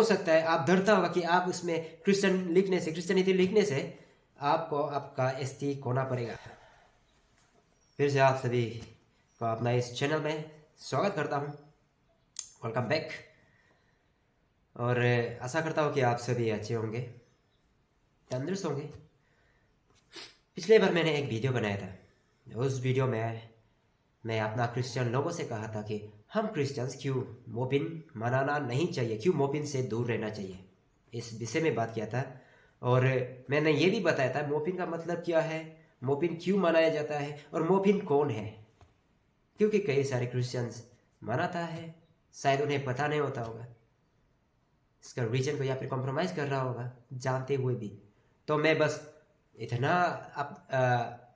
हो सकता है आप डरता होगा कि आप उसमें क्रिश्चियनिटी लिखने से आपको आपका एसटी खोना पड़ेगा। फिर से आप सभी को अपना इस चैनल में स्वागत करता हूँ। Welcome back. और आशा करता हूँ कि आप सभी अच्छे होंगे, तंदुरुस्त होंगे। पिछले बार मैंने एक वीडियो बनाया था। उस वीडियो में मैं अपना क्रिश्चियन लोगों से कहा था कि हम क्रिश्चियंस क्यों मोपिन मनाना नहीं चाहिए, क्यों मोपिन से दूर रहना चाहिए, इस विषय में बात किया था। और मैंने ये भी बताया था मोपिन का मतलब क्या है, मोपिन क्यों मनाया जाता है और मोपिन कौन है। क्योंकि कई सारे क्रिश्चियंस मनाता है, शायद उन्हें पता नहीं होता होगा, इसका रीजन को या फिर कॉम्प्रोमाइज़ कर रहा होगा जानते हुए भी। तो मैं बस इतना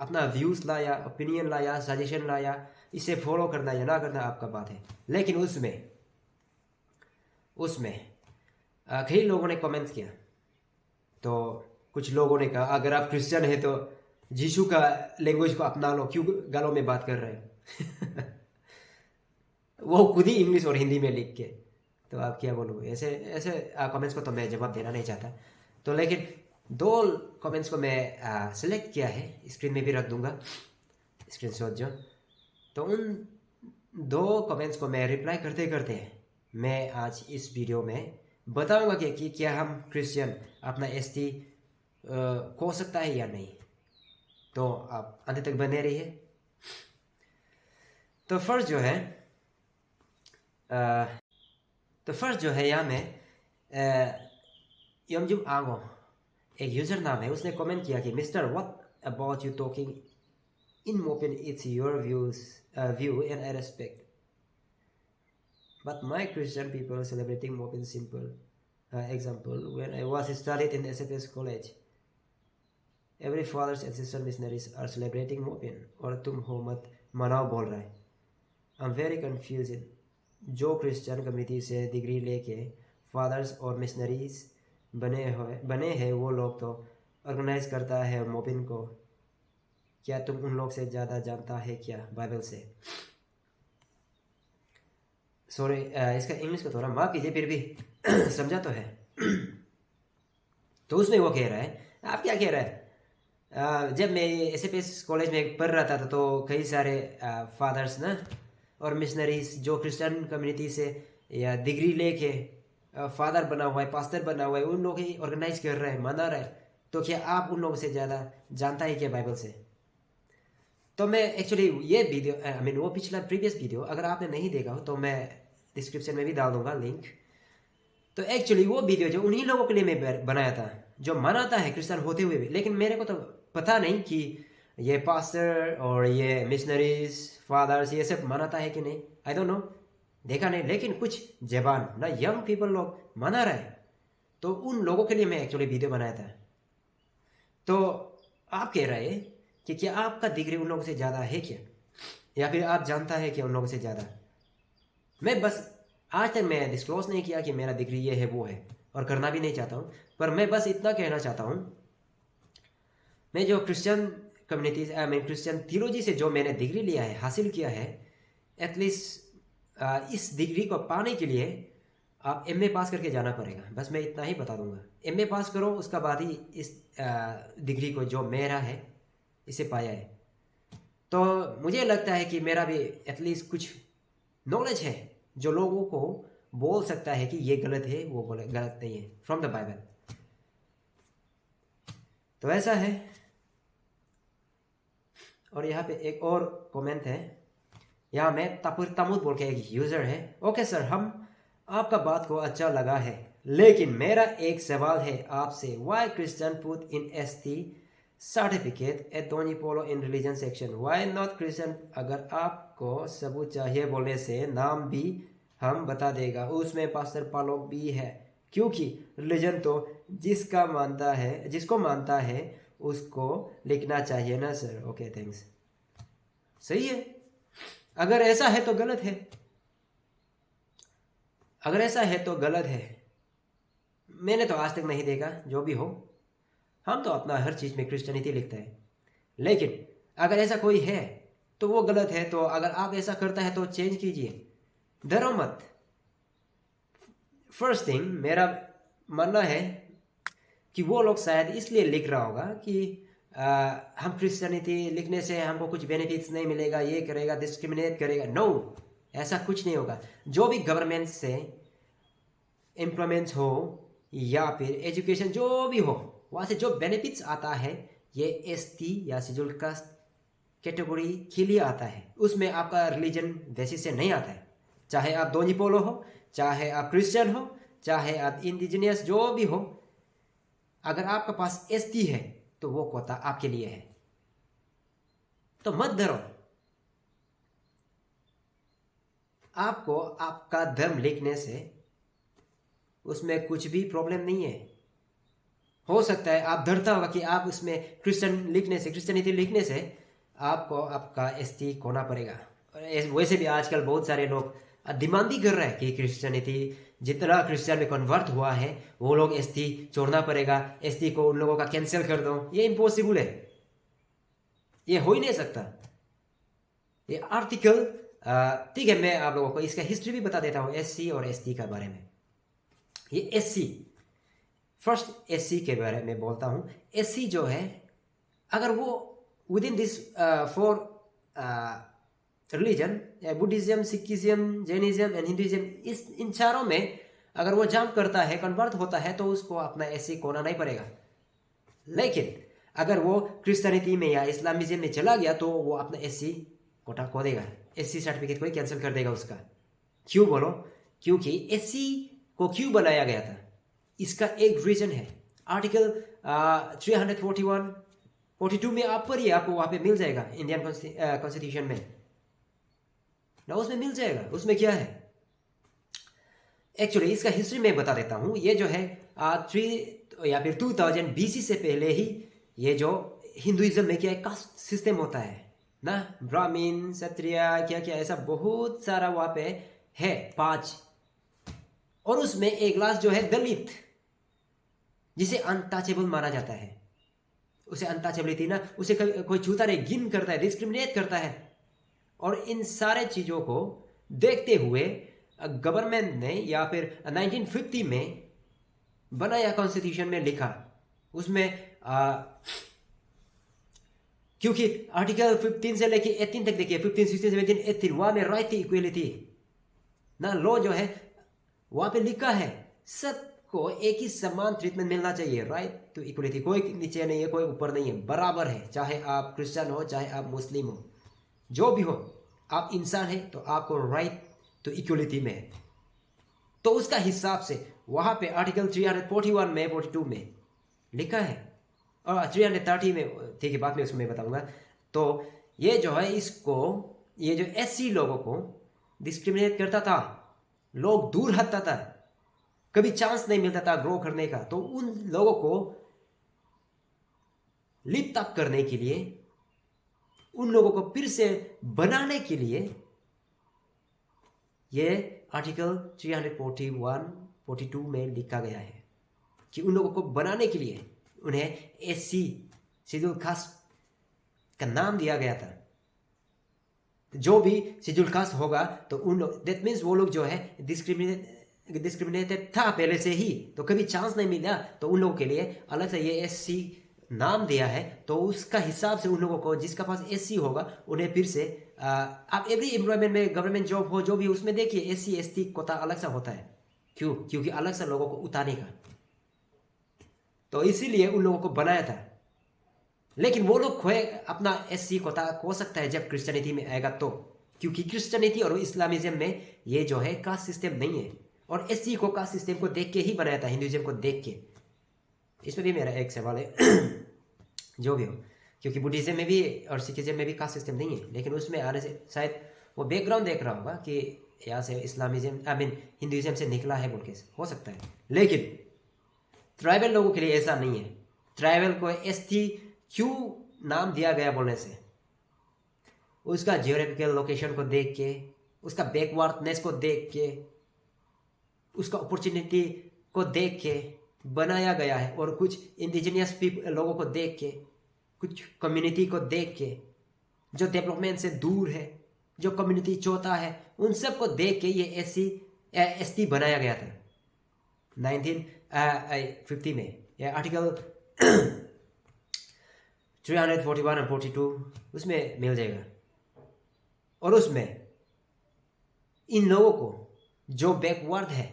अपना व्यूज़ लाया, ओपिनियन लाया, सजेशन लाया, इसे फॉलो करना या ना करना आपका बात है। लेकिन उसमें कई लोगों ने कमेंट किया। तो कुछ लोगों ने कहा अगर आप क्रिश्चियन है तो यीशु का लैंग्वेज को अपना लो, क्यों गालों में बात कर रहे हैं। वो खुद ही इंग्लिश और हिंदी में लिख के। तो आप क्या बोलो, ऐसे ऐसे कमेंट्स को तो मैं जवाब देना नहीं चाहता। तो लेकिन दो कमेंट्स को मैं सिलेक्ट किया है, स्क्रीन में भी रख दूंगा स्क्रीनशॉट जो। तो उन दो कमेंट्स को मैं रिप्लाई करते करते मैं आज इस वीडियो में बताऊंगा कि क्या हम क्रिश्चियन अपना एसटी खो सकता है या नहीं। तो आप अंत तक बने रहिए। तो फर्स्ट जो है यहाँ में यमजुम आगो एक यूजर नाम है, उसने कमेंट किया कि mister what about you talking in Mopin, it's your view and I respect, but my Christian people celebrating Mopin simple example when I was studied in SFS college, every fathers and sister missionaries are celebrating Mopin और तुम हो मत मनाओ बोल रहा है। I'm very confused। जो Christian community से डिग्री लेके फादर्स और मिशनरीज बने हैं वो लोग तो ऑर्गेनाइज करता है मोपिन को, क्या तुम उन लोग से ज़्यादा जानता है क्या बाइबल से। सॉरी, इसका इंग्लिश को थोड़ा माफ कीजिए, फिर भी समझा तो है। तो उसमें वो कह रहा है, आप क्या कह रहे हैं, जब मैं एसएफएस कॉलेज में पढ़ रहा था तो कई सारे फादर्स ना और मिशनरीज जो क्रिश्चियन कम्युनिटी से या डिग्री लेके फादर बना हुआ है, पास्टर बना हुआ है, उन लोग ही ऑर्गेनाइज कर रहे हैं, मना रहे हैं। तो क्या आप उन लोगों से ज़्यादा जानता है क्या बाइबल से। तो मैं एक्चुअली ये वीडियो वो पिछला प्रीवियस वीडियो अगर आपने नहीं देखा हो तो मैं डिस्क्रिप्शन में भी डाल दूंगा लिंक। तो एक्चुअली वो वीडियो जो उन्हीं लोगों के लिए मैं बनाया था जो मनाता है क्रिश्चियन होते हुए भी, लेकिन मेरे को तो पता नहीं कि ये पास्टर और ये मिशनरीज फादर्स ये सब मनाता है कि नहीं, आई डोंट नो, देखा नहीं। लेकिन कुछ जवान ना यंग पीपल लोग मना रहे, तो उन लोगों के लिए मैं एक्चुअली वीडियो बनाया था। तो आप कह रहे हैं कि क्या आपका डिग्री उन लोगों से ज़्यादा है क्या, या फिर आप जानता है कि उन लोगों से ज़्यादा। मैं बस आज तक मैं डिस्क्लोज नहीं किया कि मेरा डिग्री ये है वो है, और करना भी नहीं चाहता हूँ। पर मैं बस इतना कहना चाहता हूँ, मैं जो क्रिश्चियन कम्युनिटी क्रिश्चियन थियोलॉजी से जो मैंने डिग्री लिया है, हासिल किया है, एटलीस्ट इस डिग्री को पाने के लिए आप एमए पास करके जाना पड़ेगा। बस मैं इतना ही बता दूंगा, एमए पास करो, उसका बाद ही इस डिग्री को जो मेरा है इसे पाया है। तो मुझे लगता है कि मेरा भी एटलीस्ट कुछ नॉलेज है जो लोगों को बोल सकता है कि ये गलत है वो गलत नहीं है फ्रॉम द बाइबल। तो ऐसा है। और यहाँ पे एक और कमेंट है, यहाँ में तमुद बोल के एक यूजर है। ओके सर, हम आपका बात को अच्छा लगा है, लेकिन मेरा एक सवाल है आपसे, why Christian put in ST certificate at don't follow in religion section, why not Christian. अगर आपको सबूत चाहिए बोलने से नाम भी हम बता देगा, उसमें पास्टर पालोक भी है, क्योंकि रिलीजन तो जिसको मानता है उसको लिखना चाहिए ना सर। Okay thanks. सही है, अगर ऐसा है तो गलत है, अगर ऐसा है तो गलत है। मैंने तो आज तक नहीं देखा, जो भी हो, हम तो अपना हर चीज़ में क्रिश्चियनिटी लिखते हैं। लेकिन अगर ऐसा कोई है तो वो गलत है। तो अगर आप ऐसा करता है तो चेंज कीजिए, डरो मत, फर्स्ट थिंग मेरा मानना है कि वो लोग शायद इसलिए लिख रहा होगा कि हम क्रिश्चियनिटी लिखने से हमको कुछ बेनिफिट्स नहीं मिलेगा, ये करेगा, डिस्क्रिमिनेट करेगा। नो, ऐसा कुछ नहीं होगा। जो भी गवर्नमेंट से एम्प्लॉयमेंट्स हो या फिर एजुकेशन जो भी हो, वहाँ से जो बेनिफिट्स आता है ये एसटी या शेड्यूल कास्ट कैटेगरी के लिए आता है। उसमें आपका रिलीजन बेसिस से नहीं आता है। चाहे आप दोनी पोलो हो, चाहे आप क्रिश्चियन हो, चाहे आप इंडिजिनियस जो भी हो, अगर आपके पास एसटी है तो वो कोटा आपके लिए है। तो मत डरो, आपको आपका धर्म लिखने से उसमें कुछ भी प्रॉब्लम नहीं है। हो सकता है आप डरता होगा कि आप उसमें क्रिश्चियनिटी लिखने से आपको आपका एसटी खोना पड़ेगा। वैसे भी आजकल बहुत सारे लोग डिमांड भी कर रहे हैं कि क्रिश्चियनिटी जितना क्रिश्चियन में कन्वर्ट हुआ है वो लोग एसटी छोड़ना पड़ेगा, एसटी को उन लोगों का कैंसिल कर दो। ये इम्पॉसिबल है, ये हो ही नहीं सकता। ये आर्टिकल ठीक है, मैं आप लोगों को इसका हिस्ट्री भी बता देता हूँ एससी और एसटी के बारे में। ये एससी, फर्स्ट एससी के बारे में बोलता हूँ। एससी जो है, अगर वो within this four religion, Buddhism, Sikhism, Jainism and Hinduism, इन चारों में अगर वो जंप करता है, कन्वर्ट होता है, तो उसको अपना एससी खोना नहीं पड़ेगा। लेकिन अगर वो क्रिश्चियनिटी में या इस्लामिज्म में चला गया तो वो अपना एससी कोटा खो देगा, एससी सर्टिफिकेट को ही कैंसिल कर देगा उसका। क्यों बोलो? क्योंकि एससी को क्यों बनाया गया था, इसका एक रीजन है। आर्टिकल 341-42 में आप पढ़िए, आपको वहां पे मिल जाएगा, इंडियन कॉन्स्टिट्यूशन में ना, उसमें मिल जाएगा। उसमें क्या है एक्चुअली, इसका हिस्ट्री में बता देता हूं। ये जो है 3 या फिर 2000 BC से पहले ही ये जो हिंदुइज्म में क्या कास्ट सिस्टम होता है ना, ब्राह्मण, क्षत्रिय, क्या क्या ऐसा बहुत सारा वहां पे है 5। और उसमें एक क्लास जो है दलित, जिसे अनटचेबल माना जाता है। उसे अनटचेबिलिटी ना, उसे कोई छूता नहीं, गिन करता है, डिस्क्रिमिनेट करता है। और इन सारे चीजों को देखते हुए गवर्नमेंट ने या फिर 1950 में बनाया, कॉन्स्टिट्यूशन में लिखा उसमें क्योंकि आर्टिकल 15 से लेके 18 तक देखिए, 15, 16, 17, 18 वहां में राइट टू इक्वलिटी ना, लॉ जो है वहां पे लिखा है सबको एक ही समान ट्रीटमेंट मिलना चाहिए, राइट टू इक्वलिटी। कोई नीचे नहीं है, कोई ऊपर नहीं है, बराबर है। चाहे आप क्रिश्चियन हो, चाहे आप मुस्लिम हो, जो भी हो, आप इंसान है तो आपको राइट टू इक्वलिटी में है। तो उसका हिसाब से वहां पे आर्टिकल 341 में 42 में लिखा है, और 330 में, ठीक है बाद में उसको मैं बताऊंगा। तो ये जो है, इसको ये जो एससी लोगों को डिस्क्रिमिनेट करता था, लोग दूर हटता था, कभी चांस नहीं मिलता था ग्रो करने का। तो उन लोगों को लिफ्ट अप करने के लिए, उन लोगों को फिर से बनाने के लिए ये आर्टिकल 341-42 में लिखा गया है कि उन लोगों को बनाने के लिए उन्हें एससी, शेड्यूल कास्ट का नाम दिया गया था। जो भी शेड्यूल कास्ट होगा तो उन लोग, दैट मीन्स वो लोग जो है डिस्क्रिमिनेटेड था पहले से ही, तो कभी चांस नहीं मिला, तो उन लोगों के लिए अलग से ये एससी नाम दिया है। तो उसका हिसाब से उन लोगों को, जिसका पास एससी होगा, उन्हें फिर से आप एवरी एम्प्लॉयमेंट में, गवर्नमेंट जॉब हो जो भी, उसमें देखिए एससी एसटी कोटा अलग सा होता है। क्यों? क्योंकि अलग से लोगों को उतारने का, तो इसीलिए उन लोगों को बनाया था। लेकिन वो लोग खोए अपना एससी कोटा खो सकता है जब क्रिश्चियनिटी में आएगा तो, क्योंकि क्रिश्चियनिटी और इस्लामिज्म में ये जो है कास्ट सिस्टम नहीं है, और एससी को कास्ट सिस्टम को देख के ही बनाया था, हिंदुइज्म को देख के। इसमें भी मेरा एक सवाल है जो भी हो, क्योंकि बुद्धिज्म में भी और सिखिज्म में भी कास्ट सिस्टम नहीं है, लेकिन उसमें आने से शायद वो बैकग्राउंड देख रहा होगा कि यहाँ से इस्लामिज्म हिंदुइज्म से निकला है बोल के, हो सकता है। लेकिन ट्राइबल लोगों के लिए ऐसा नहीं है। ट्राइबल को एसटी क्यों नाम दिया गया बोलने से, उसका जियोग्राफिकल लोकेशन को देख के, उसका बैकवर्डनेस को देख के, उसका अपॉर्चुनिटी को देख के बनाया गया है। और कुछ इंडिजिनियस लोगों को देख के, कुछ कम्युनिटी को देख के, जो डेवलपमेंट से दूर है, जो कम्युनिटी चौथा है, उन सब को देख के ये एससी एसटी बनाया गया था। 1950 में, या आर्टिकल 341 और 42 उसमें मिल जाएगा। और उसमें इन लोगों को जो बैकवर्ड है,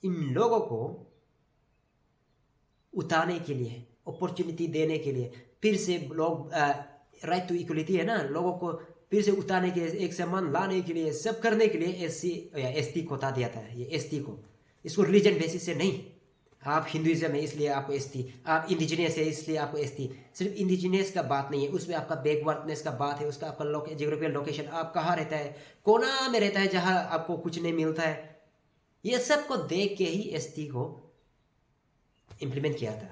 इन लोगों को उतारने के लिए, अपॉर्चुनिटी देने के लिए, फिर से लोग राइट टू इक्वलिटी है ना, लोगों को फिर से उतारने के लिए, एक समान लाने के लिए, सब करने के लिए एससी या एसटी कोटा दिया था। ये एसटी को, इसको रिलीजन बेसिस से नहीं, आप हिंदुइज्म है इसलिए आपको एसटी, आप इंडिजिनियस है इसलिए आपको एसटी, सिर्फ इंडिजिनियस का बात नहीं है, उसमें आपका बैकवर्डनेस का बात है, उसका आपका जियोग्राफिकल लोकेशन, आप कहाँ रहता है, कोना में रहता है जहाँ आपको कुछ नहीं मिलता है, ये सब को देख के ही एसटी को इम्प्लीमेंट किया था,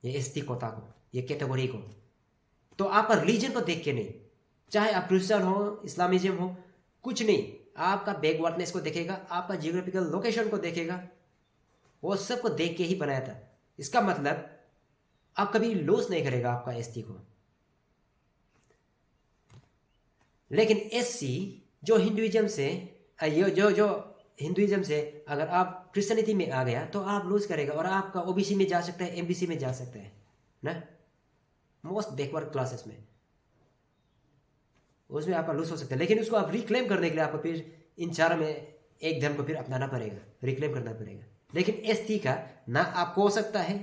ये एसटी कोटा को, ये कैटेगरी को। तो आपका रिलीजन को देख के नहीं, चाहे आप क्रिश्चियन हो, इस्लामिज्म हो, कुछ नहीं, आपका बैकवर्डनेस को देखेगा, आपका जियोग्राफिकल लोकेशन को देखेगा, वो सब को देख के ही बनाया था। इसका मतलब आप कभी लॉस नहीं करेगा आपका एसटी को। लेकिन एससी जो हिंदुइज्म से, जो हिंदुइज्म से अगर आप क्रिश्चियनिटी में आ गया तो आप लूज करेगा, और आपका ओबीसी में जा सकता है, एमबीसी में जा सकता है ना, मोस्ट बैकवर्ड क्लासेस में, उसमें आपका लूज हो सकता है। लेकिन उसको आप रिक्लेम करने के लिए आपको फिर इन चारों में एक धर्म को फिर अपनाना पड़ेगा, रिक्लेम करना पड़ेगा। लेकिन एसटी का ना आपको हो सकता है,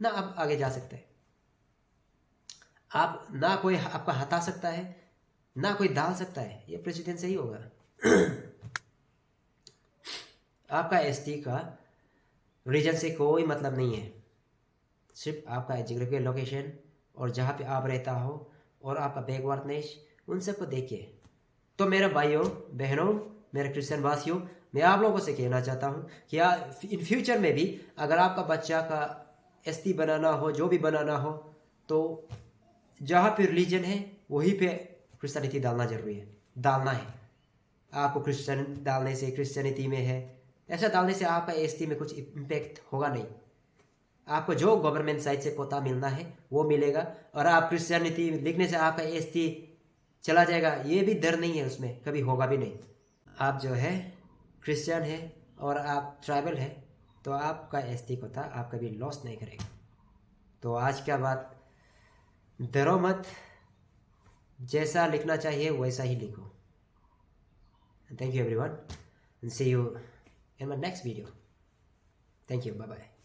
ना आप आगे जा सकते हैं, आप ना कोई आपका हटा सकता है, ना कोई डाल सकता है, ये प्रेसिडेंट से ही होगा। आपका एसटी का रीजन से कोई मतलब नहीं है, सिर्फ आपका जियोग्राफिकल लोकेशन और जहाँ पे आप रहता हो और आपका बैकवर्डनेस, उन सबको देखिए। तो मेरे भाइयों बहनों, मेरे क्रिश्चियन वासियों, मैं आप लोगों से कहना चाहता हूँ कि इन फ्यूचर में भी अगर आपका बच्चा का एसटी बनाना हो, जो भी बनाना हो, तो जहाँ पे रिलीजन है वहीं पे क्रिश्चियनिटी डालना जरूरी है, डालना है। आपको क्रिश्चियन डालने से क्रिश्चियनिटी में है, ऐसा डालने से आपका एसटी में कुछ इम्पेक्ट होगा नहीं। आपको जो गवर्नमेंट साइड से कोटा मिलना है वो मिलेगा, और आप क्रिश्चियनिटी लिखने से आपका एसटी चला जाएगा, ये भी डर नहीं है, उसमें कभी होगा भी नहीं। आप जो है क्रिश्चियन है और आप ट्राइबल है, तो आपका एसटी कोटा आप कभी लॉस नहीं करेगा। तो आज क्या बात, डरो मत, जैसा लिखना चाहिए वैसा ही लिखो। Thank you everyone, and see you in my next video. Thank you, bye bye.